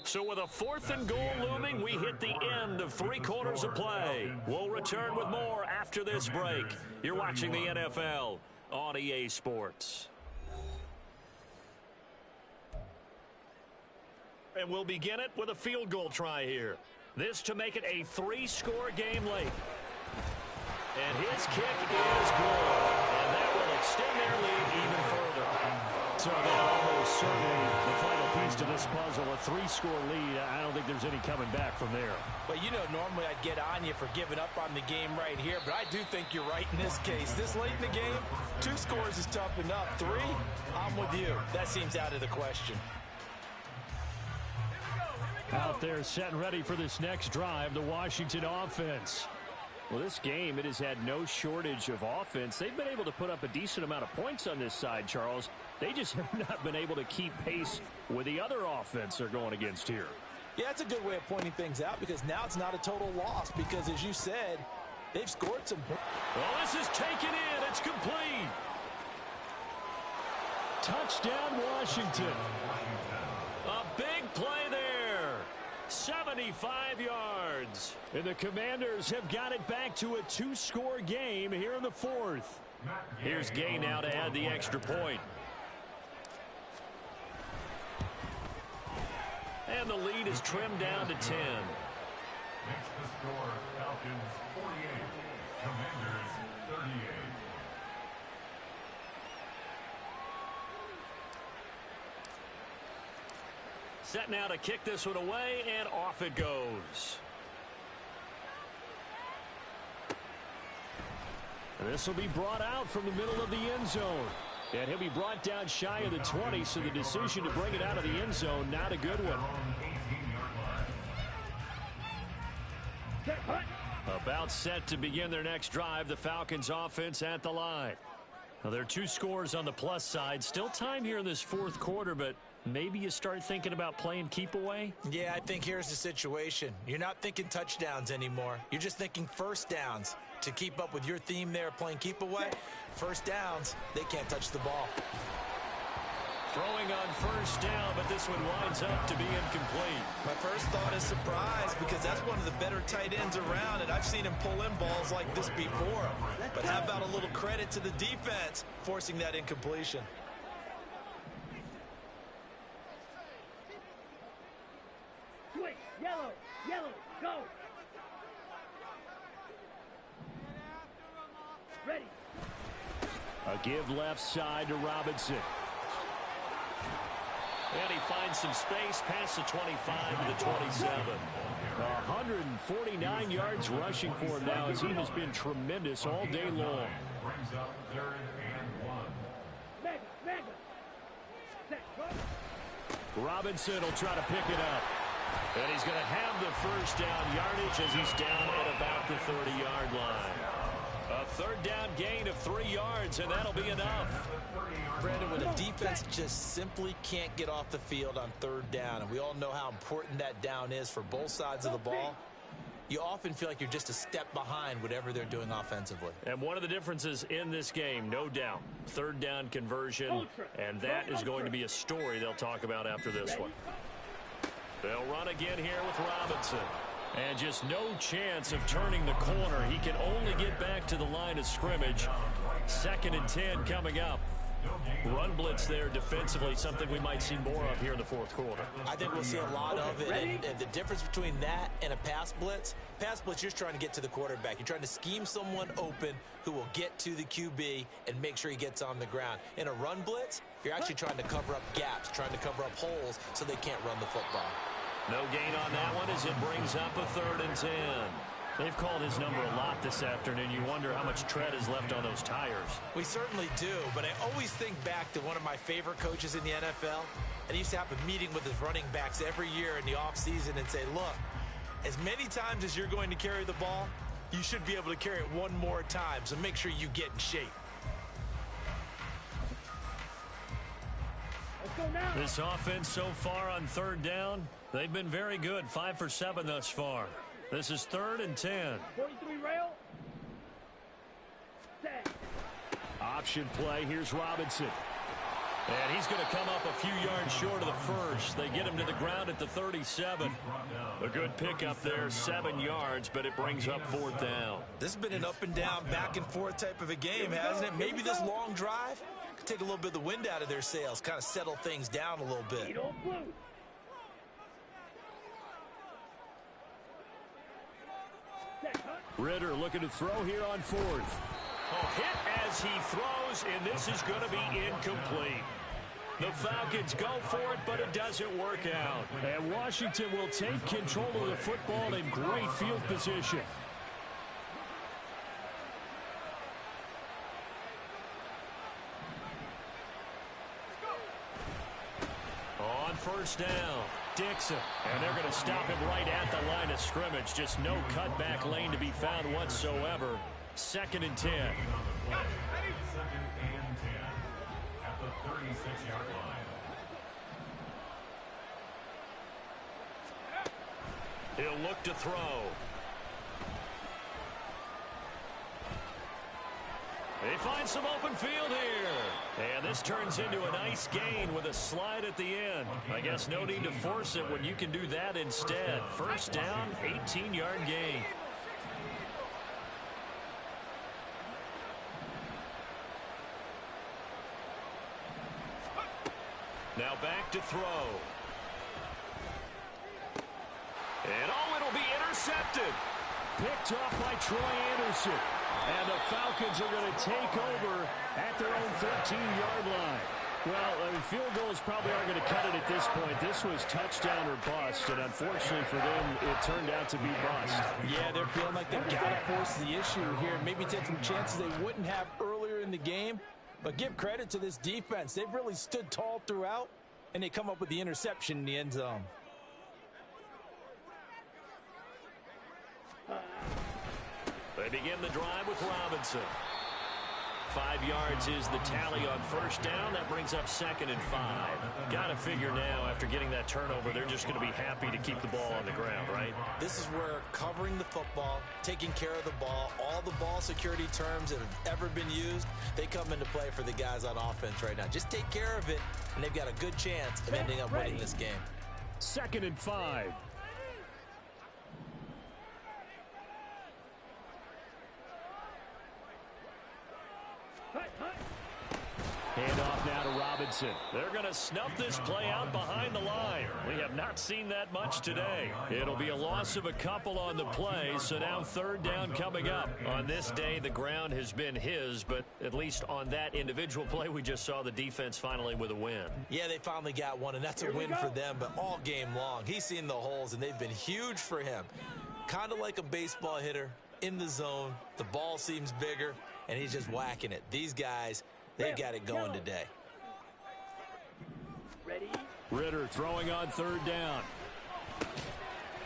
S1: So with a 4th and goal looming, we hit the end of 3 quarters of play. We'll return with more after this break. You're watching the NFL on EA Sports. And we'll begin it with a field goal try here. This to make it a 3-score game late. And his kick is good. And that will extend their lead even further. So that almost certainly the final piece to this puzzle, a 3-score lead. I don't think there's any coming back from there.
S3: Well, you know, normally I'd get on you for giving up on the game right here, but I do think you're right in this case. This late in the game, 2 scores is tough enough. 3, I'm with you. That seems out of the question.
S1: Out there set and ready for this next drive, the Washington offense. Well, this game, it has had no shortage of offense. They've been able to put up a decent amount of points on this side, Charles. They just have not been able to keep pace with the other offense they're going against here.
S3: Yeah, that's a good way of pointing things out because now it's not a total loss because, as you said, they've scored some points.
S1: Well, this is taken in. It's complete. Touchdown, Washington. A big play there. 75 yards. And the Commanders have got it back to a 2-score game here in the 4th. Here's Gay now to add the extra point. And the lead is trimmed down to 10.
S2: Makes the score Falcons 48, Commanders 38.
S1: Set now to kick this one away, and off it goes. This will be brought out from the middle of the end zone. And he'll be brought down shy of the 20, so the decision to bring it out of the end zone, not a good one. About set to begin their next drive, the Falcons offense at the line. Now, there are 2 scores on the plus side. Still time here in this 4th quarter, but maybe you start thinking about playing keep away?
S3: Yeah, I think here's the situation. You're not thinking touchdowns anymore. You're just thinking first downs. To keep up with your theme there, playing keep away, first downs, they can't touch the ball.
S1: Throwing on first down, but this one winds up to be incomplete.
S3: My first thought is surprise, because that's one of the better tight ends around, and I've seen him pull in balls like this before. But how about a little credit to the defense forcing that incompletion?
S4: Switch. Yellow. Yellow. Go. Ready.
S1: A give left side to Robinson. And he finds some space past the 25 to the 27. 149 yards rushing for him now, as he has been tremendous all day long.
S2: Brings up 3rd and 1.
S4: Mega. Mega. Set. Go.
S1: Robinson will try to pick it up. And he's going to have the first down yardage as he's down at about the 30-yard line. A 3rd down gain of 3 yards, and that'll be enough.
S3: Brandon, when a defense just simply can't get off the field on 3rd down, and we all know how important that down is for both sides of the ball, you often feel like you're just a step behind whatever they're doing offensively.
S1: And one of the differences in this game, no doubt, 3rd down conversion, and that is going to be a story they'll talk about after this one. They'll run again here with Robinson. And just no chance of turning the corner. He can only get back to the line of scrimmage. 2nd and 10 coming up. Run blitz there defensively, something we might see more of here in the 4th quarter.
S3: I think we'll see a lot of it, and the difference between that and a pass blitz, you're just trying to get to the quarterback. You're trying to scheme someone open who will get to the QB and make sure he gets on the ground. In a run blitz, you're actually trying to cover up gaps, trying to cover up holes so they can't run the football.
S1: No gain on that one as it brings up a 3rd and 10. They've called his number a lot this afternoon. You wonder how much tread is left on those tires.
S3: We certainly do, but I always think back to one of my favorite coaches in the NFL, and he used to have a meeting with his running backs every year in the offseason and say, look, as many times as you're going to carry the ball, you should be able to carry it one more time, so make sure you get in shape.
S4: Let's go now.
S1: This offense so far on 3rd down, they've been very good. 5 for 7 thus far. This is 3rd and 10.
S4: 43 rail. Set.
S1: Option play. Here's Robinson. And he's going to come up a few yards short of the first. They get him to the ground at the 37. A good pickup there, 7 yards, but it brings up 4th down.
S3: This has been an up and down, back and forth type of a game, hasn't it? Maybe this long drive could take a little bit of the wind out of their sails, kind of settle things down a little bit.
S1: Ritter looking to throw here on 4th. Hit as he throws, and this is going to be incomplete. The Falcons go for it, but it doesn't work out. And Washington will take control of the football in great field position. On 1st down, Dixon. And they're going to stop him right at the line of scrimmage. Just no cutback lane to be found whatsoever. 2nd and 10.
S2: 2nd and 10 at the 36-yard line.
S1: He'll look to throw. They find some open field here. And this turns into a nice gain with a slide at the end. I guess no need to force it when you can do that instead. 1st down, 18-yard gain. Now back to throw. And it'll be intercepted. Picked off by Troy Anderson. And the Falcons are going to take over at their own 13-yard line. Well, field goals probably aren't going to cut it at this point. This was touchdown or bust, and unfortunately for them, it turned out to be bust.
S3: Yeah, they're feeling like they've got to force the issue here. Maybe take some chances they wouldn't have earlier in the game. But give credit to this defense. They've really stood tall throughout, and they come up with the interception in the end zone. They
S1: begin the drive with Robinson. 5 yards is the tally on first down. That brings up 2nd and 5. Got to figure now, after getting that turnover, they're just going to be happy to keep the ball on the ground, right?
S3: This is where covering the football, taking care of the ball, all the ball security terms that have ever been used, they come into play for the guys on offense right now. Just take care of it, and they've got a good chance of ending up winning this game.
S5: 2nd and 5. Handoff now to Robinson.
S1: They're going to snuff this play out behind the line. We have not seen that much today. It'll be a loss of a couple on the play, so now 3rd down coming up. On this day, the ground has been his, but at least on that individual play, we just saw the defense finally with a win.
S3: Yeah, they finally got one, and that's a win for them, but all game long, he's seen the holes, and they've been huge for him. Kind of like a baseball hitter in the zone. The ball seems bigger, and he's just whacking it. These guys, they've got it going today.
S4: Ready?
S5: Ritter throwing on 3rd down.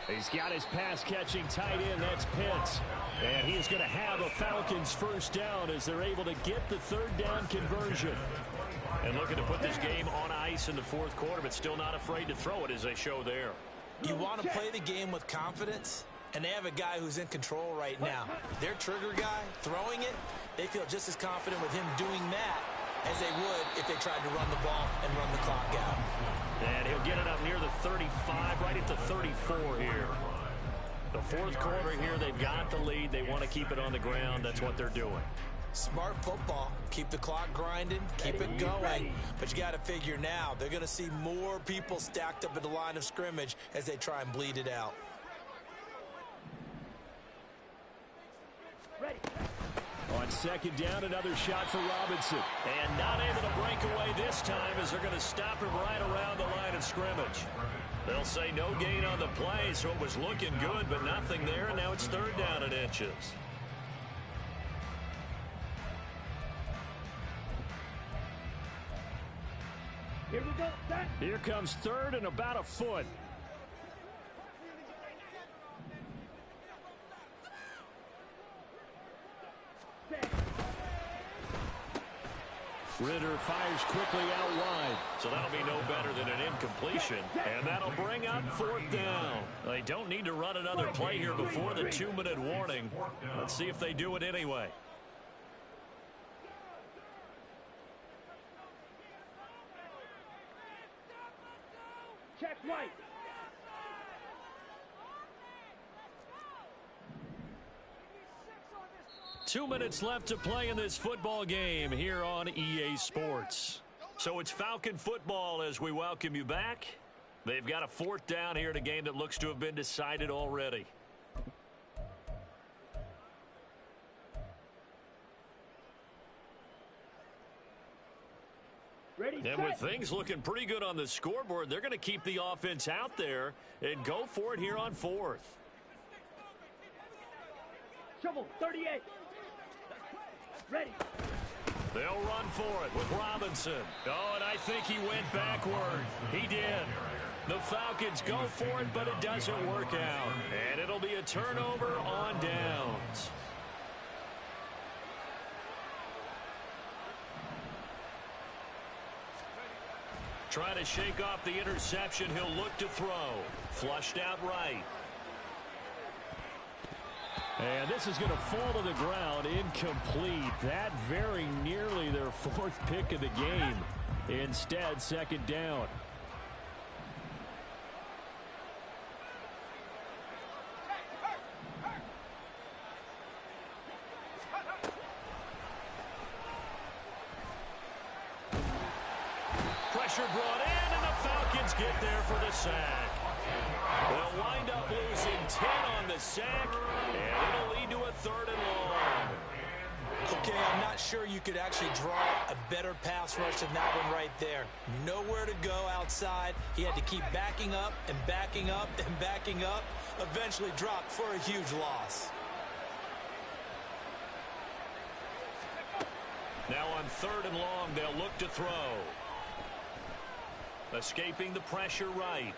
S5: He's got his pass-catching tight end. That's Pitts. And he's going to have a Falcons 1st down as they're able to get the 3rd down conversion.
S1: And looking to put this game on ice in the 4th quarter, but still not afraid to throw it as they show there.
S3: You want to play the game with confidence, and they have a guy who's in control right now. Their trigger guy throwing it, they feel just as confident with him doing that as they would if they tried to run the ball and run the clock out.
S1: And he'll get it up near the 35, right at the 34 here. The 4th quarter here, they've got the lead. They want to keep it on the ground. That's what they're doing.
S3: Smart football. Keep the clock grinding, keep it going. But you got to figure now, they're going to see more people stacked up at the line of scrimmage as they try and bleed it out.
S4: Ready.
S5: On 2nd down, another shot for Robinson.
S1: And not able to break away this time as they're going to stop him right around the line of scrimmage. They'll say no gain on the play, so it was looking good, but nothing there, and now it's 3rd down and inches.
S4: Here we go. Set.
S5: Here comes 3rd and about a foot. Ritter fires quickly out wide.
S1: So that'll be no better than an incompletion. And that'll bring up 4th down. They don't need to run another play here before the 2-minute warning. Let's see if they do it anyway.
S4: Check right.
S1: Two minutes left to play in this football game here on EA Sports. So it's Falcon football as we welcome you back. They've got a 4th down here in a game that looks to have been decided already.
S4: Ready,
S1: and with things looking pretty good on the scoreboard, they're going to keep the offense out there and go for it here on 4th.
S4: Shovel 38. Ready.
S1: They'll run for it with Robinson. Oh, and I think he went backward. He did. The Falcons go for it, but it doesn't work out. And it'll be a turnover on downs. Trying to shake off the interception. He'll look to throw. Flushed out right.
S5: And this is going to fall to the ground, incomplete. That very nearly their 4th pick of the game. Instead, 2nd down.
S1: Pressure brought in, and the Falcons get there for the sack. They'll wind up losing 10 on the sack, and it'll lead to a 3rd and long.
S3: Okay, I'm not sure you could actually draw a better pass rush than that one right there. Nowhere to go outside. He had to keep backing up and backing up and backing up. Eventually dropped for a huge loss.
S1: Now on 3rd and long, they'll look to throw. Escaping the pressure right.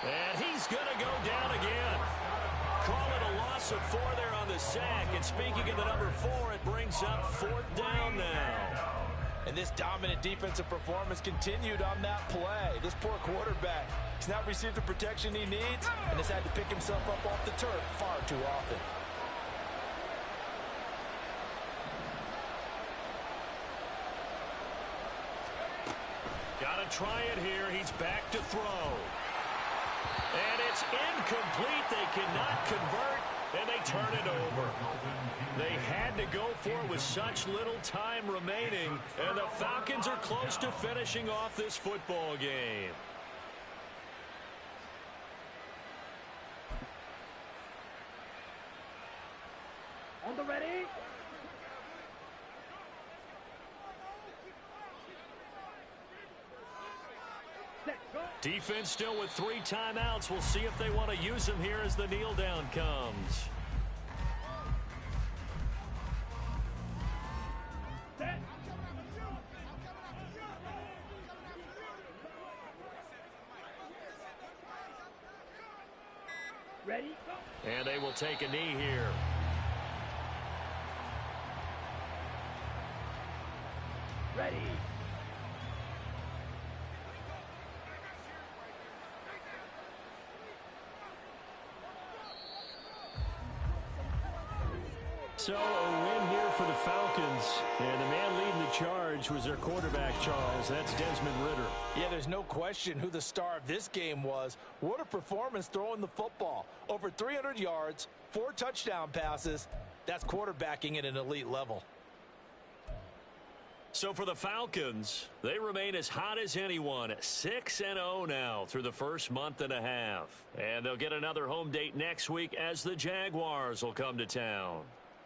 S1: And he's going to go down again. Call it a loss loss of 4 there on the sack. And speaking of the number 4, it brings up 4th down now.
S3: And this dominant defensive performance continued on that play. This poor quarterback has not received the protection he needs and has had to pick himself up off the turf far too often.
S1: Got to try it here. He's back to throw. And it's incomplete. They cannot convert, and they turn it over. They had to go for it with such little time remaining, and the Falcons are close to finishing off this football game.
S4: On the ready.
S1: Defense still with 3 timeouts. We'll see if they want to use them here as the kneel down comes.
S4: Ready?
S1: And they will take a knee here.
S4: Ready.
S5: So a win here for the Falcons, and the man leading the charge was their quarterback, Charles. That's Desmond Ridder.
S3: Yeah, there's no question who the star of this game was. What a performance throwing the football. Over 300 yards, 4 touchdown passes. That's quarterbacking at an elite level.
S1: So for the Falcons, they remain as hot as anyone, 6-0 now through the first month and a half. And they'll get another home date next week as the Jaguars will come to town.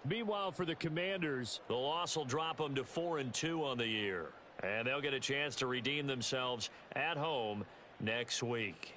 S5: Meanwhile, for the Commanders,
S1: the loss will drop them to 4-2 on the year. And they'll get a chance to redeem themselves at home next week.